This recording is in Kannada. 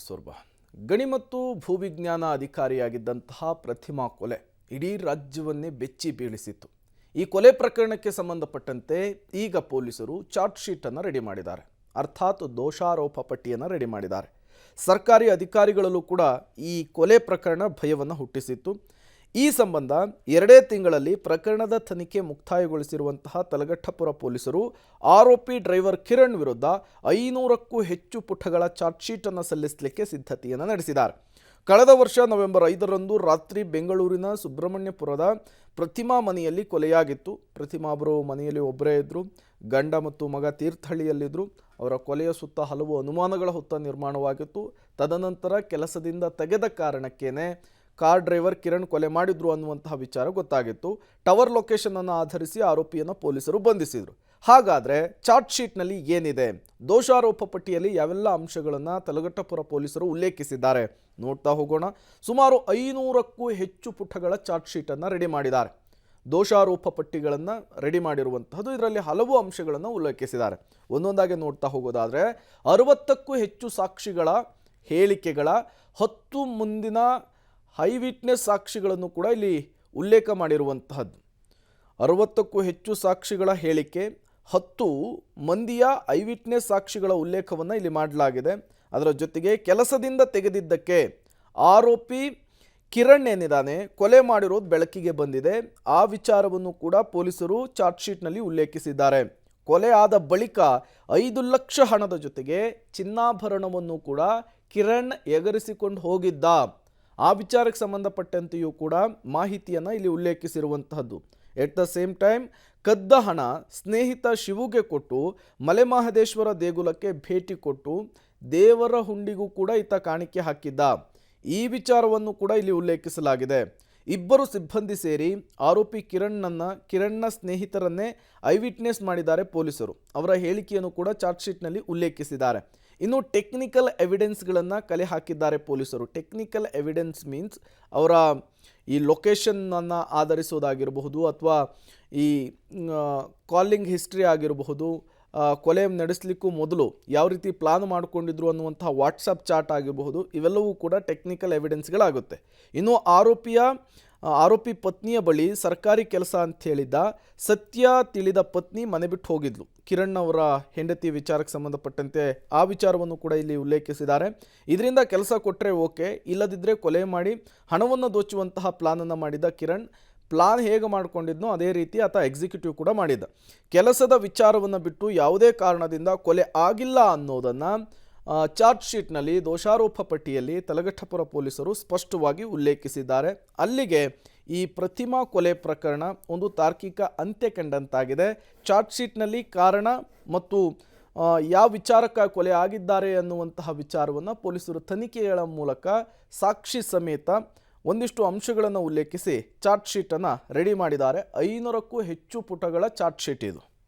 ಸೊರ್ಬ ಗಣಿ ಮತ್ತು ಭೂವಿಜ್ಞಾನ ಅಧಿಕಾರಿಯಾಗಿದ್ದಂತಹ ಪ್ರತಿಮಾ ಕೊಲೆ ಇಡೀ ರಾಜ್ಯವನ್ನೇ ಬೆಚ್ಚಿ ಬೀಳಿಸಿತ್ತು. ಈ ಕೊಲೆ ಪ್ರಕರಣಕ್ಕೆ ಸಂಬಂಧಪಟ್ಟಂತೆ ಈಗ ಪೊಲೀಸರು ಚಾರ್ಜ್ ಶೀಟ್ ಅನ್ನು ರೆಡಿ ಮಾಡಿದ್ದಾರೆ. ಅರ್ಥಾತ್ ದೋಷಾರೋಪ ಪಟ್ಟಿಯನ್ನು ರೆಡಿ ಮಾಡಿದ್ದಾರೆ. ಸರ್ಕಾರಿ ಅಧಿಕಾರಿಗಳಲ್ಲೂ ಕೂಡ ಈ ಕೊಲೆ ಪ್ರಕರಣ ಭಯವನ್ನು ಹುಟ್ಟಿಸಿತ್ತು. ಈ ಸಂಬಂಧ 2 ತಿಂಗಳಲ್ಲಿ ಪ್ರಕರಣದ ತನಿಖೆ ಮುಕ್ತಾಯಗೊಳಿಸಿರುವಂತಹ ತಲಘಟ್ಟಪುರ ಪೊಲೀಸರು ಆರೋಪಿ ಡ್ರೈವರ್ ಕಿರಣ್ ವಿರುದ್ಧ 500ಕ್ಕೂ ಹೆಚ್ಚು ಪುಟಗಳ ಚಾರ್ಜ್ ಶೀಟ್ ಅನ್ನು ಸಲ್ಲಿಸಲಿಕ್ಕೆ ಸಿದ್ಧತೆಯನ್ನು ನಡೆಸಿದ್ದಾರೆ. ಕಳೆದ ವರ್ಷ ನವೆಂಬರ್ 5ರಂದು ರಾತ್ರಿ ಬೆಂಗಳೂರಿನ ಸುಬ್ರಹ್ಮಣ್ಯಪುರದ ಪ್ರತಿಮಾ ಮನೆಯಲ್ಲಿ ಕೊಲೆಯಾಗಿತ್ತು. ಪ್ರತಿಮಾ ಅವರು ಮನೆಯಲ್ಲಿ ಒಬ್ಬರೇ ಇದ್ದರು. ಗಂಡ ಮತ್ತು ಮಗ ತೀರ್ಥಹಳ್ಳಿಯಲ್ಲಿದ್ದರು. ಅವರ ಕೊಲೆಯ ಸುತ್ತ ಹಲವು ಅನುಮಾನಗಳ ಹುತ್ತ ನಿರ್ಮಾಣವಾಗಿತ್ತು. ತದನಂತರ ಕೆಲಸದಿಂದ ತೆಗೆದ ಕಾರಣಕ್ಕೇನೆ ಕಾರ್ ಡ್ರೈವರ್ ಕಿರಣ್ ಕೊಲೆ ಮಾಡಿದ್ರು ಅನ್ನುವಂತಹ ವಿಚಾರ ಗೊತ್ತಾಗಿತ್ತು. ಟವರ್ ಲೊಕೇಶನ್ ಅನ್ನು ಆಧರಿಸಿ ಆರೋಪಿಯನ್ನು ಪೊಲೀಸರು ಬಂಧಿಸಿದರು. ಹಾಗಾದರೆ ಚಾರ್ಜ್ ಶೀಟ್ನಲ್ಲಿ ಏನಿದೆ, ದೋಷಾರೋಪ ಪಟ್ಟಿಯಲ್ಲಿ ಯಾವೆಲ್ಲ ಅಂಶಗಳನ್ನು ತಲಘಟ್ಟಪುರ ಪೊಲೀಸರು ಉಲ್ಲೇಖಿಸಿದ್ದಾರೆ ನೋಡ್ತಾ ಹೋಗೋಣ. ಸುಮಾರು 500ಕ್ಕೂ ಹೆಚ್ಚು ಪುಟಗಳ ಚಾರ್ಜ್ ಶೀಟನ್ನು ರೆಡಿ ಮಾಡಿದ್ದಾರೆ. ದೋಷಾರೋಪ ಪಟ್ಟಿಗಳನ್ನು ರೆಡಿ ಮಾಡಿರುವಂತಹದ್ದು. ಇದರಲ್ಲಿ ಹಲವು ಅಂಶಗಳನ್ನು ಉಲ್ಲೇಖಿಸಿದ್ದಾರೆ. ಒಂದೊಂದಾಗಿ ನೋಡ್ತಾ ಹೋಗೋದಾದರೆ 60ಕ್ಕೂ ಹೆಚ್ಚು ಸಾಕ್ಷಿಗಳ ಹೇಳಿಕೆಗಳ 10 ಮುಂದಿನ ಹೈ ವಿಟ್ನೆಸ್ ಸಾಕ್ಷಿಗಳನ್ನು ಕೂಡ ಇಲ್ಲಿ ಉಲ್ಲೇಖ ಮಾಡಿರುವಂತಹದ್ದು. 60ಕ್ಕೂ ಹೆಚ್ಚು ಸಾಕ್ಷಿಗಳ ಹೇಳಿಕೆ, 10 ಮಂದಿಯ ಐ ವಿಟ್ನೆಸ್ ಸಾಕ್ಷಿಗಳ ಉಲ್ಲೇಖವನ್ನು ಇಲ್ಲಿ ಮಾಡಲಾಗಿದೆ. ಅದರ ಜೊತೆಗೆ ಕೆಲಸದಿಂದ ತೆಗೆದಿದ್ದಕ್ಕೆ ಆರೋಪಿ ಕಿರಣ್ ಏನಿದ್ದಾನೆ ಕೊಲೆ ಮಾಡಿರೋದು ಬೆಳಕಿಗೆ ಬಂದಿದೆ. ಆ ವಿಚಾರವನ್ನು ಕೂಡ ಪೊಲೀಸರು ಚಾರ್ಜ್ ಶೀಟ್ನಲ್ಲಿ ಉಲ್ಲೇಖಿಸಿದ್ದಾರೆ. ಕೊಲೆ ಆದ ಬಳಿಕ 5 ಲಕ್ಷ ಹಣದ ಜೊತೆಗೆ ಚಿನ್ನಾಭರಣವನ್ನು ಕೂಡ ಕಿರಣ್ ಎಗರಿಸಿಕೊಂಡು ಹೋಗಿದ್ದ. ಆ ವಿಚಾರಕ್ಕೆ ಸಂಬಂಧಪಟ್ಟಂತೆಯೂ ಕೂಡ ಮಾಹಿತಿಯನ್ನು ಇಲ್ಲಿ ಉಲ್ಲೇಖಿಸಿರುವಂತಹದ್ದು. ಎಟ್ ದ ಸೇಮ್ ಟೈಮ್ ಕದ್ದ ಹಣ ಸ್ನೇಹಿತ ಶಿವುಗೆ ಕೊಟ್ಟು ಮಲೆಮಹದೇಶ್ವರ ದೇಗುಲಕ್ಕೆ ಭೇಟಿ ಕೊಟ್ಟು ದೇವರ ಹುಂಡಿಗೂ ಕೂಡ ಈತ ಕಾಣಿಕೆ ಹಾಕಿದ್ದ. ಈ ವಿಚಾರವನ್ನು ಕೂಡ ಇಲ್ಲಿ ಉಲ್ಲೇಖಿಸಲಾಗಿದೆ. 2 ಸಿಬ್ಬಂದಿ ಸೇರಿ ಆರೋಪಿ ಕಿರಣ್ನ ಸ್ನೇಹಿತರನ್ನೇ ಐ ವಿಟ್ನೆಸ್ ಮಾಡಿದ್ದಾರೆ ಪೊಲೀಸರು. ಅವರ ಹೇಳಿಕೆಯನ್ನು ಕೂಡ ಚಾರ್ಜ್ ಶೀಟ್ನಲ್ಲಿ ಉಲ್ಲೇಖಿಸಿದ್ದಾರೆ. ಇನ್ನು ಟೆಕ್ನಿಕಲ್ ಎವಿಡೆನ್ಸ್ಗಳನ್ನು ಕಲೆ ಹಾಕಿದ್ದಾರೆ ಪೊಲೀಸರು. ಟೆಕ್ನಿಕಲ್ ಎವಿಡೆನ್ಸ್ ಮೀನ್ಸ್ ಅವರ ಈ ಲೊಕೇಶನ್ನನ್ನು ಆಧರಿಸೋದಾಗಿರಬಹುದು, ಅಥವಾ ಈ ಕಾಲಿಂಗ್ ಹಿಸ್ಟ್ರಿ ಆಗಿರಬಹುದು, ಕೊಲೆ ನಡೆಸಲಿಕ್ಕೂ ಮೊದಲು ಯಾವ ರೀತಿ ಪ್ಲಾನ್ ಮಾಡಿಕೊಂಡಿದ್ರು ಅನ್ನುವಂಥ ವಾಟ್ಸಪ್ ಚಾಟ್ ಆಗಿರಬಹುದು. ಇವೆಲ್ಲವೂ ಕೂಡ ಟೆಕ್ನಿಕಲ್ ಎವಿಡೆನ್ಸ್ಗಳಾಗುತ್ತೆ. ಇನ್ನು ಆರೋಪಿ ಪತ್ನಿಯ ಬಳಿ ಸರ್ಕಾರಿ ಕೆಲಸ ಅಂತ ಹೇಳಿದ್ದ ಸತ್ಯ ತಿಳಿದ ಪತ್ನಿ ಮನೆ ಬಿಟ್ಟು ಹೋಗಿದ್ಲು. ಕಿರಣ್ ಅವರ ಹೆಂಡತಿ ವಿಚಾರಕ್ಕೆ ಸಂಬಂಧಪಟ್ಟಂತೆ ಆ ವಿಚಾರವನ್ನು ಕೂಡ ಇಲ್ಲಿ ಉಲ್ಲೇಖಿಸಿದ್ದಾರೆ. ಇದರಿಂದ ಕೆಲಸ ಕೊಟ್ಟರೆ ಓಕೆ, ಇಲ್ಲದಿದ್ದರೆ ಕೊಲೆ ಮಾಡಿ ಹಣವನ್ನು ದೋಚುವಂತಹ ಪ್ಲಾನನ್ನು ಮಾಡಿದ್ದ ಕಿರಣ್. ಪ್ಲಾನ್ ಹೇಗೆ ಮಾಡಿಕೊಂಡಿದ್ನೋ ಅದೇ ರೀತಿ ಆತ ಎಕ್ಸಿಕ್ಯೂಟಿವ್ ಕೂಡ ಮಾಡಿದ್ದ. ಕೆಲಸದ ವಿಚಾರವನ್ನು ಬಿಟ್ಟು ಯಾವುದೇ ಕಾರಣದಿಂದ ಕೊಲೆ ಆಗಿಲ್ಲ ಅನ್ನೋದನ್ನು ಚಾರ್ಜ್ ಶೀಟ್ನಲ್ಲಿ ದೋಷಾರೋಪ ಪಟ್ಟಿಯಲ್ಲಿ ತಲಘಟ್ಟಪುರ ಪೊಲೀಸರು ಸ್ಪಷ್ಟವಾಗಿ ಉಲ್ಲೇಖಿಸಿದ್ದಾರೆ. ಅಲ್ಲಿಗೆ ಈ ಪ್ರತಿಮಾ ಕೊಲೆ ಪ್ರಕರಣ ಒಂದು ತಾರ್ಕಿಕ ಅಂತ್ಯ ಕಂಡಂತಾಗಿದೆ. ಚಾರ್ಜ್ ಶೀಟ್ನಲ್ಲಿ ಕಾರಣ ಮತ್ತು ಯಾವ ವಿಚಾರಕ್ಕೆ ಕೊಲೆ ಆಗಿದ್ದಾರೆ ಅನ್ನುವಂತಹ ವಿಚಾರವನ್ನು ಪೊಲೀಸರು ತನಿಖೆಗಳ ಮೂಲಕ ಸಾಕ್ಷಿ ಸಮೇತ ಒಂದಿಷ್ಟು ಅಂಶಗಳನ್ನು ಉಲ್ಲೇಖಿಸಿ ಚಾರ್ಜ್ ಶೀಟನ್ನು ರೆಡಿ ಮಾಡಿದ್ದಾರೆ. 500ಕ್ಕೂ ಹೆಚ್ಚು ಪುಟಗಳ ಚಾರ್ಜ್ ಶೀಟ್ ಇದು.